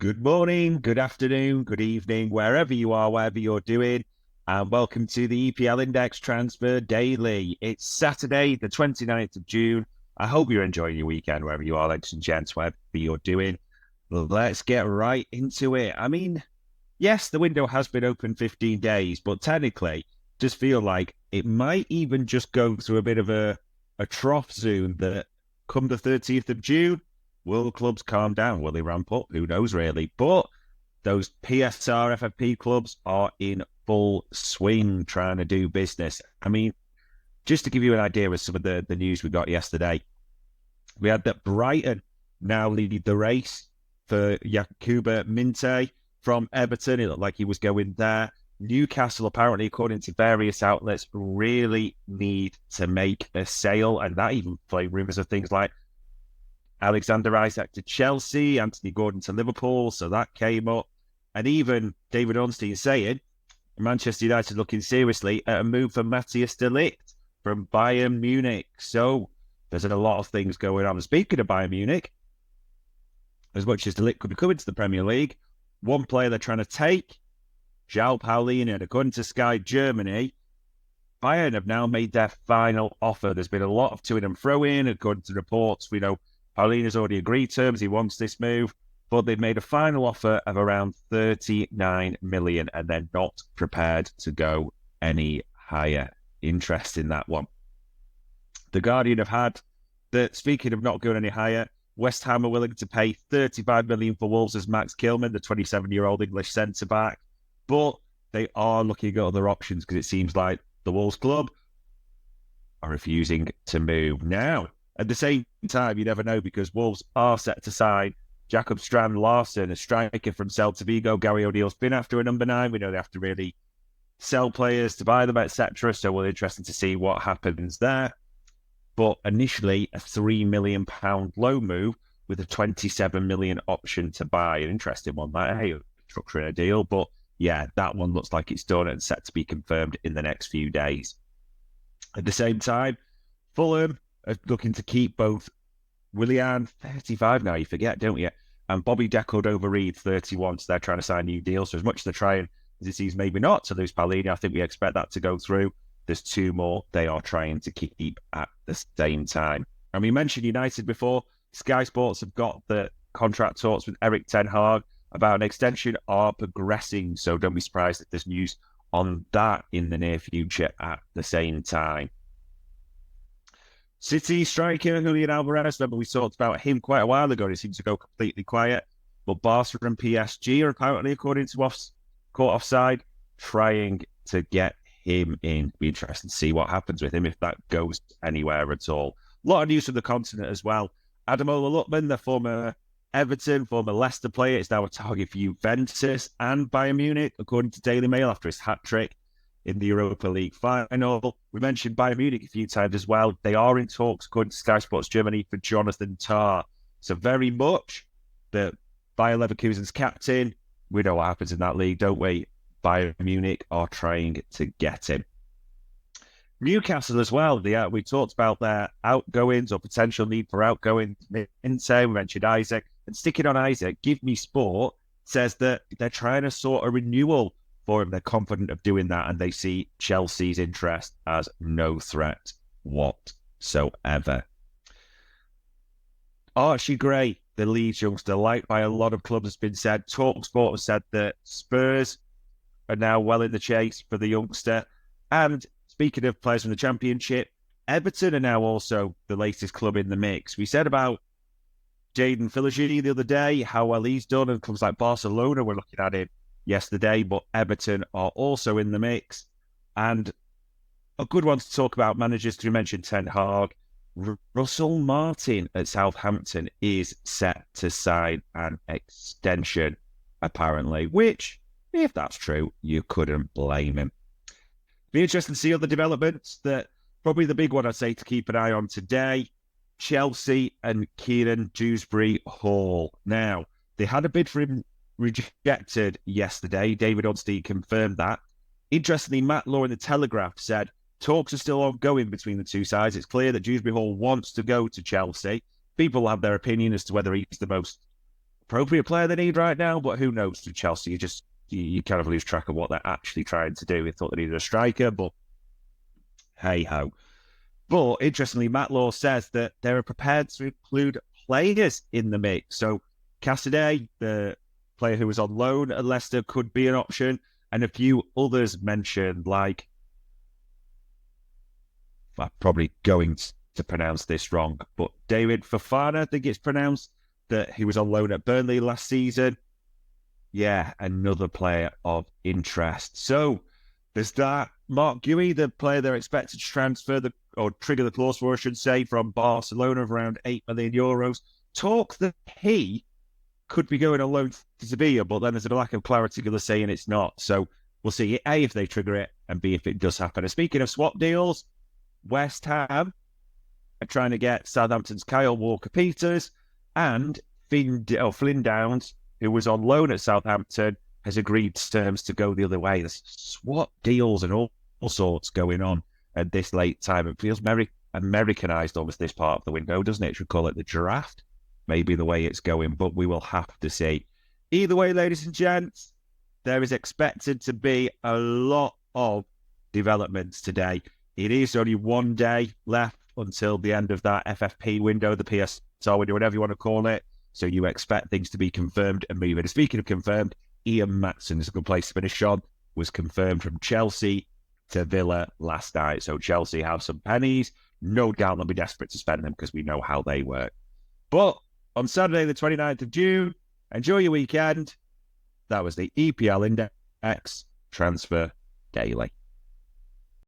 Good morning, good afternoon, good evening, wherever you are, whatever you're doing, and welcome to the EPL Index Transfer Daily. It's Saturday, the 29th of June. I hope you're enjoying your weekend, wherever you are, ladies and gents, whatever you're doing. Let's get right into it. I mean, yes, the window has been open 15 days, but technically, just feel like it might even just go through a bit of a trough soon that come the 30th of June, will clubs calm down? Will they ramp up? Who knows, really? But those PSR FFP clubs are in full swing trying to do business. I mean, just to give you an idea of some of the news we got yesterday, we had that Brighton now lead the race for Yakuba Minte from Everton. It looked like he was going there. Newcastle, apparently, according to various outlets, really need to make a sale, and that even played rumours of things like Alexander Isak to Chelsea, Anthony Gordon to Liverpool, so that came up. And even David Ornstein saying Manchester United looking seriously at a move for Matthias de Ligt from Bayern Munich. So there's a lot of things going on. Speaking of Bayern Munich, as much as de Ligt could be coming to the Premier League, one player they're trying to take, João Paulinho, and according to Sky Germany, Bayern have now made their final offer. There's been a lot of to and fro in, according to reports. We know Paulinho's already agreed terms. He wants this move, but they've made a final offer of around 39 million, and they're not prepared to go any higher. Interest in that one. The Guardian have had that, speaking of not going any higher, West Ham are willing to pay 35 million for Wolves' Max Kilman, the 27-year-old English centre-back, but they are looking at other options because it seems like the Wolves club are refusing to move. Now, at the same time, you never know, because Wolves are set to sign Jakob Strand Larsen, a striker from Celta Vigo. Gary O'Neill's been after a number 9. We know they have to really sell players to buy them, etc. So we're interested to see what happens there. But initially, a £3 million loan move with a 27 million option to buy. An interesting one, that. Hey, structuring a deal. But yeah, that one looks like it's done and set to be confirmed in the next few days. At the same time, Fulham are looking to keep both Willian, 35 now, you forget, don't you? And Bobby Decordova-Reid, 31. So they're trying to sign new deals. So as much as they're trying, as it seems, maybe not to lose Paulinho, I think we expect that to go through. There's 2 more they are trying to keep at the same time. And we mentioned United before. Sky Sports have got the contract talks with Erik ten Hag about an extension are progressing. So don't be surprised if there's news on that in the near future at the same time. City striker Julian Alvarez, remember we talked about him quite a while ago. He seems to go completely quiet. But Barca and PSG are apparently, according to Caught Offside, trying to get him in. Be interesting to see what happens with him if that goes anywhere at all. A lot of news from the continent as well. Ademola Lookman, the former Everton, former Leicester player, is now a target for Juventus and Bayern Munich, according to Daily Mail, after his hat-trick in the Europa League final. We mentioned Bayern Munich a few times as well. They are in talks, according to Sky Sports Germany, for Jonathan Tah. So very much that Bayer Leverkusen's captain, we know what happens in that league, don't we? Bayern Munich are trying to get him. Newcastle as well. We talked about their outgoings or potential need for outgoings. We mentioned Isaac. And sticking on Isaac, Give Me Sport says that they're trying to sort a renewal for him. They're confident of doing that, and they see Chelsea's interest as no threat whatsoever. Archie Gray, the Leeds youngster, liked by a lot of clubs, has been said. TalkSport has said that Spurs are now well in the chase for the youngster. And speaking of players from the Championship, Everton are now also the latest club in the mix. We said about Jadon Philogene the other day, how well he's done, and clubs like Barcelona were looking at him yesterday, but Everton are also in the mix. And a good one to talk about managers, to mention Ten Hag. Russell Martin at Southampton is set to sign an extension, apparently, which, if that's true, you couldn't blame him. Be interesting to see other developments. That probably the big one I'd say to keep an eye on today, Chelsea and Kieran Dewsbury-Hall. Now, they had a bid for him rejected yesterday. David Ornstein confirmed that. Interestingly, Matt Law in the Telegraph said talks are still ongoing between the two sides. It's clear that Dewsbury-Hall wants to go to Chelsea. People have their opinion as to whether he's the most appropriate player they need right now, but who knows for Chelsea? You kind of lose track of what they're actually trying to do. We thought they needed a striker, but hey ho. But interestingly, Matt Law says that they're prepared to include players in the mix. So Cassidy, the player who was on loan at Leicester, could be an option, and a few others mentioned, like, I'm probably going to pronounce this wrong, but David Fofana, I think it's pronounced, that he was on loan at Burnley last season. Yeah, another player of interest. So there's that. Mark Guehi, the player they're expected to transfer or trigger the clause for, I should say, from Barcelona of around €8 million. Talk that he could be going on loan to Sevilla, but then there's a lack of clarity because they're saying it's not. So we'll see, A, if they trigger it, and B, if it does happen. And speaking of swap deals, West Ham are trying to get Southampton's Kyle Walker-Peters, and Flynn Downs, who was on loan at Southampton, has agreed terms to go the other way. There's swap deals and all sorts going on at this late time. It feels very Americanized almost, this part of the window, doesn't it? Should call it the draft, maybe the way it's going, but we will have to see. Either way, ladies and gents, there is expected to be a lot of developments today. It is only one day left until the end of that FFP window, the PSR window, whatever you want to call it. So you expect things to be confirmed and moving. And speaking of confirmed, Ian Matson is a good place to finish on. Was confirmed from Chelsea to Villa last night. So Chelsea have some pennies. No doubt they'll be desperate to spend them because we know how they work. But on Saturday, the 29th of June, enjoy your weekend. That was the EPL Index Transfer Daily.